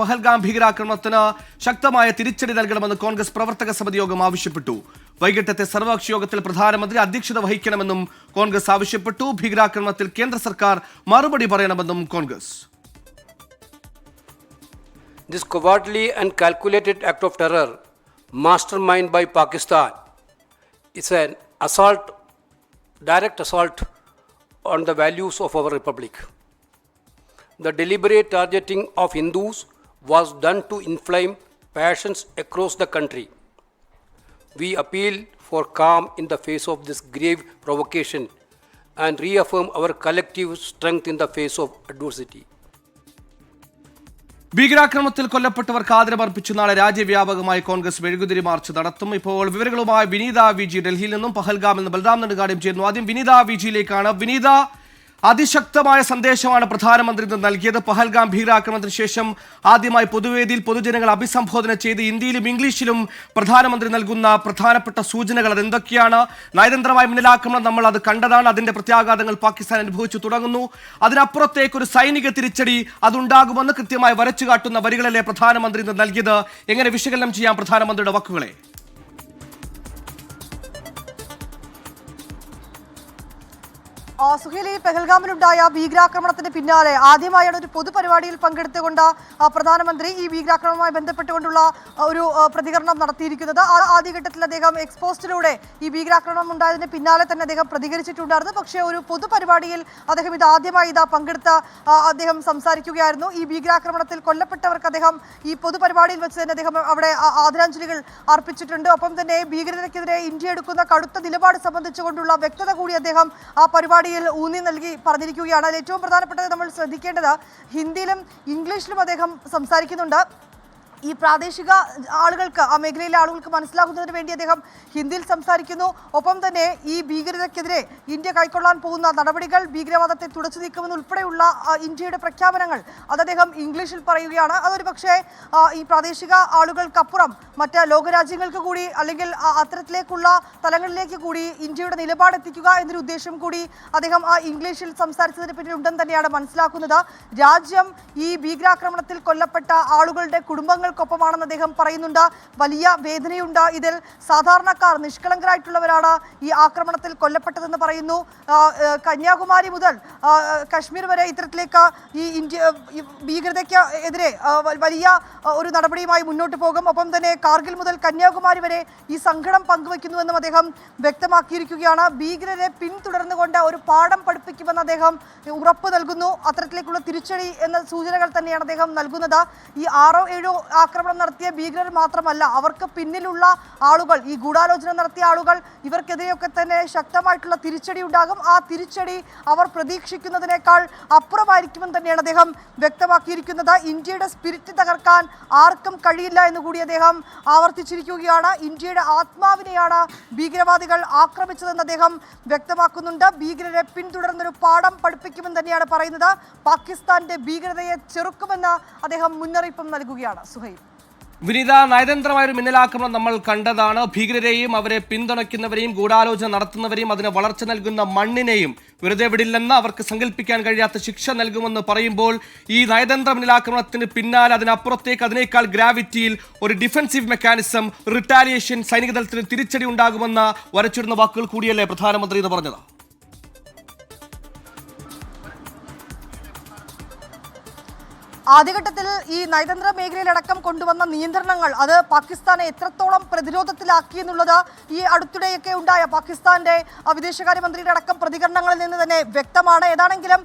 പഹൽഗാം ഭീകരാക്രമണത്തിന് ശക്തമായ തിരിച്ചടി നൽകണമെന്ന് കോൺഗ്രസ് പ്രവർത്തക സമിതി യോഗം ആവശ്യപ്പെട്ടു. വൈകിട്ടത്തെ സർവകക്ഷി യോഗത്തിൽ പ്രധാനമന്ത്രി അധ്യക്ഷത വഹിക്കണമെന്നും കോൺഗ്രസ് ആവശ്യപ്പെട്ടു. ഭീകരാക്രമണത്തിൽ കേന്ദ്ര സർക്കാർ മറുപടി പറയണമെന്നും Congress. This cowardly and calculated act of terror, masterminded by Pakistan, is an assault, direct assault on the values of our republic. The deliberate targeting of Hindus was done to inflame passions across the country. We appeal for calm in the face of this grave provocation and reaffirm our collective strength in the face of adversity. ഭീകരാക്രമണത്തിൽ കൊല്ലപ്പെട്ടവർക്ക് ആദരമർപ്പിച്ചു നാളെ രാജ്യവ്യാപകമായി കോൺഗ്രസ് മെഴുകുതിരി March നടത്തും. ഇപ്പോൾ വിവരങ്ങളുമായി വിനീത വിജി ഡൽഹിയിൽ നിന്നും പഹൽഗാമിൽ നിന്ന് ബൽറാം നെടുങ്കാടും ചേരുന്നു. ആദ്യം വിനീത വിജിയിലേക്കാണ്. വിനീത, അതിശക്തമായ സന്ദേശമാണ് പ്രധാനമന്ത്രി ഇന്ന് നൽകിയത്. പഹൽഗാം ഭീകരാക്രമണത്തിന് ശേഷം ആദ്യമായി പൊതുവേദിയിൽ പൊതുജനങ്ങൾ അഭിസംബോധന ചെയ്ത് ഹിന്ദിയിലും ഇംഗ്ലീഷിലും പ്രധാനമന്ത്രി നൽകുന്ന പ്രധാനപ്പെട്ട സൂചനകൾ അതെന്തൊക്കെയാണ്? നയതന്ത്രമായ മിന്നലാക്രമണം നമ്മൾ അത് കണ്ടതാണ്. അതിന്റെ പ്രത്യാഘാതങ്ങൾ പാകിസ്ഥാൻ അനുഭവിച്ചു തുടങ്ങുന്നു. അതിനപ്പുറത്തേക്ക് ഒരു സൈനിക തിരിച്ചടി അതുണ്ടാകുമെന്ന് കൃത്യമായി വരച്ചു കാട്ടുന്ന വരികളല്ലേ പ്രധാനമന്ത്രി ഇന്ന് നൽകിയത്? എങ്ങനെ വിശകലനം ചെയ്യാം പ്രധാനമന്ത്രിയുടെ വാക്കുകളെ? സുഹേലി, പെഹൽഗാമിലുണ്ടായ ഭീകരാക്രമണത്തിന് പിന്നാലെ ആദ്യമായാണ് ഒരു പൊതുപരിപാടിയിൽ പങ്കെടുത്തുകൊണ്ട് പ്രധാനമന്ത്രി ഈ ഭീകരാക്രമണവുമായി ബന്ധപ്പെട്ടുകൊണ്ടുള്ള ഒരു പ്രതികരണം നടത്തിയിരിക്കുന്നത്. ആദ്യഘട്ടത്തിൽ അദ്ദേഹം എക്സ്പോസ്റ്റിലൂടെ ഈ ഭീകരാക്രമണം ഉണ്ടായതിന് പിന്നാലെ തന്നെ അദ്ദേഹം പ്രതികരിച്ചിട്ടുണ്ടായിരുന്നു. പക്ഷേ ഒരു പൊതുപരിപാടിയിൽ അദ്ദേഹം ആദ്യമായി പങ്കെടുത്ത് അദ്ദേഹം സംസാരിക്കുകയായിരുന്നു. ഈ ഭീകരാക്രമണത്തിൽ കൊല്ലപ്പെട്ടവർക്ക് അദ്ദേഹം ഈ പൊതുപരിപാടിയിൽ വെച്ച് തന്നെ അദ്ദേഹം അവിടെ ആദരാഞ്ജലികൾ അർപ്പിച്ചിട്ടുണ്ട്. ഒപ്പം തന്നെ ഭീകരതയ്ക്കെതിരെ ഇന്ത്യ എടുക്കുന്ന കടുത്ത നിലപാട് സംബന്ധിച്ചുകൊണ്ടുള്ള വ്യക്തത കൂടി അദ്ദേഹം ആ പരിപാടി ഊന്നി നൽകി പറഞ്ഞിരിക്കുകയാണ്. അതിൽ ഏറ്റവും പ്രധാനപ്പെട്ടത് നമ്മൾ ശ്രദ്ധിക്കേണ്ടത് ഹിന്ദിയിലും ഇംഗ്ലീഷിലും അദ്ദേഹം സംസാരിക്കുന്നുണ്ട്. ഈ പ്രാദേശിക ആളുകൾക്ക്, ആ മേഖലയിലെ ആളുകൾക്ക് മനസ്സിലാകുന്നതിന് വേണ്ടി അദ്ദേഹം ഹിന്ദിയിൽ സംസാരിക്കുന്നു. ഒപ്പം തന്നെ ഈ ഭീകരതയ്ക്കെതിരെ ഇന്ത്യ കൈക്കൊള്ളാൻ പോകുന്ന നടപടികൾ, ഭീകരവാദത്തെ തുടച്ചു നീക്കുമെന്നുൾപ്പെടെയുള്ള ഇന്ത്യയുടെ പ്രഖ്യാപനങ്ങൾ അത് അദ്ദേഹം ഇംഗ്ലീഷിൽ പറയുകയാണ്. അതൊരു പക്ഷേ ഈ പ്രാദേശിക ആളുകൾക്കപ്പുറം മറ്റ് ലോകരാജ്യങ്ങൾക്ക് കൂടി, അല്ലെങ്കിൽ അത്തരത്തിലേക്കുള്ള തലങ്ങളിലേക്ക് കൂടി ഇന്ത്യയുടെ നിലപാടെത്തിക്കുക എന്നൊരു ഉദ്ദേശം കൂടി അദ്ദേഹം ആ ഇംഗ്ലീഷിൽ സംസാരിച്ചതിന് പിന്നിലുണ്ടെന്ന് തന്നെയാണ് മനസ്സിലാക്കുന്നത്. രാജ്യം ഈ ഭീകരാക്രമണത്തിൽ കൊല്ലപ്പെട്ട ആളുകളുടെ കുടുംബങ്ങൾക്കൊപ്പമാണെന്ന് അദ്ദേഹം പറയുന്നുണ്ട്. വലിയ വേദനയുണ്ട്. ഇതിൽ സാധാരണക്കാർ, നിഷ്കളങ്കരായിട്ടുള്ളവരാണ് ഈ ആക്രമണത്തിൽ കൊല്ലപ്പെട്ടതെന്ന് പറയുന്നു. കന്യാകുമാരി മുതൽ കശ്മീർ വരെ ഇത്തരത്തിലേക്ക് ഈ ഭീകരതയ്ക്ക് എതിരെ വലിയ ഒരു നടപടിയുമായി മുന്നോട്ട് പോകും. ഒപ്പം തന്നെ കാർഗിൽ മുതൽ കന്യാകുമാരി വരെ ഈ സങ്കടം പങ്കുവയ്ക്കുന്നുവെന്നും അദ്ദേഹം വ്യക്തമാക്കിയിരിക്കുകയാണ്. ഭീകരരെ പിന്തുടർന്നുകൊണ്ട് ഒരു പാഠം പഠിപ്പിക്കുമെന്ന് അദ്ദേഹം ഉറപ്പ് നൽകുന്നു. അത്തരത്തിലേക്കുള്ള തിരിച്ചടി എന്ന സൂചനകൾ തന്നെയാണ് അദ്ദേഹം നൽകുന്നത്. ഈ 6-7 ആക്രമണം നടത്തിയ ഭീകരർ മാത്രമല്ല, അവർക്ക് പിന്നിലുള്ള ആളുകൾ, ഈ ഗൂഢാലോചന നടത്തിയ ആളുകൾ, ഇവർക്കെതിരെയൊക്കെ തന്നെ ശക്തമായിട്ടുള്ള തിരിച്ചടി ഉണ്ടാകും. ആ തിരിച്ചടി അവർ പ്രതീക്ഷിക്കുന്നതിനേക്കാൾ അപ്പുറമായിരിക്കുമെന്ന് തന്നെയാണ് അദ്ദേഹം വ്യക്തമാക്കിയിരിക്കുന്നത്. ഇന്ത്യയുടെ സ്പിരിറ്റ് തകർക്കാൻ ആർക്കും കഴിയില്ല എന്നുകൂടി അദ്ദേഹം ആവർത്തിച്ചിരിക്കുകയാണ്. ഇന്ത്യയുടെ ആത്മാവിനെയാണ് ഭീകരവാദികൾ ആക്രമിച്ചതെന്ന് അദ്ദേഹം വ്യക്തമാക്കുന്നുണ്ട്. ഭീകരരെ പിന്തുടർന്നൊരു പാഠം പഠിപ്പിക്കുമെന്ന് തന്നെയാണ് പറയുന്നത്. പാകിസ്ഥാന്റെ ഭീകരതയെ ചെറുക്കുമെന്ന് അദ്ദേഹം മുന്നറിയിപ്പും നൽകുകയാണ്. സുഹൈൽ, വിനീത, നയതന്ത്രമായൊരു മിന്നലാക്രമണം നമ്മൾ കണ്ടതാണ്. ഭീകരരെയും അവരെ പിന്തുണയ്ക്കുന്നവരെയും ഗൂഢാലോചന നടത്തുന്നവരെയും അതിന് വളർച്ച നൽകുന്ന മണ്ണിനെയും വെറുതെ വിടില്ലെന്ന്, അവർക്ക് സങ്കല്പിക്കാൻ കഴിയാത്ത ശിക്ഷ നൽകുമെന്ന് പറയുമ്പോൾ ഈ നയതന്ത്ര മിന്നലാക്രമണത്തിന് പിന്നാലെ അതിനപ്പുറത്തേക്ക്, അതിനേക്കാൾ ഗ്രാവിറ്റിയിൽ ഒരു ഡിഫൻസീവ് മെക്കാനിസം, റിട്ടാലിയേഷൻ, സൈനികതലത്തിന് തിരിച്ചടി ഉണ്ടാകുമെന്ന് വരച്ചിടുന്ന വാക്കുകൾ കൂടിയല്ലേ പ്രധാനമന്ത്രി എന്ന് പറഞ്ഞത്? ആദ്യഘട്ടത്തിൽ ഈ നയതന്ത്ര മേഖലയിലടക്കം കൊണ്ടുവന്ന നിയന്ത്രണങ്ങൾ അത് പാകിസ്ഥാനെ എത്രത്തോളം പ്രതിരോധത്തിലാക്കി എന്നുള്ളത് ഈ അടുത്തിടെയൊക്കെ ഉണ്ടായ പാകിസ്ഥാന്റെ വിദേശകാര്യമന്ത്രിയുടെ അടക്കം പ്രതികരണങ്ങളിൽ നിന്ന് തന്നെ വ്യക്തമാണ്. ഏതാണെങ്കിലും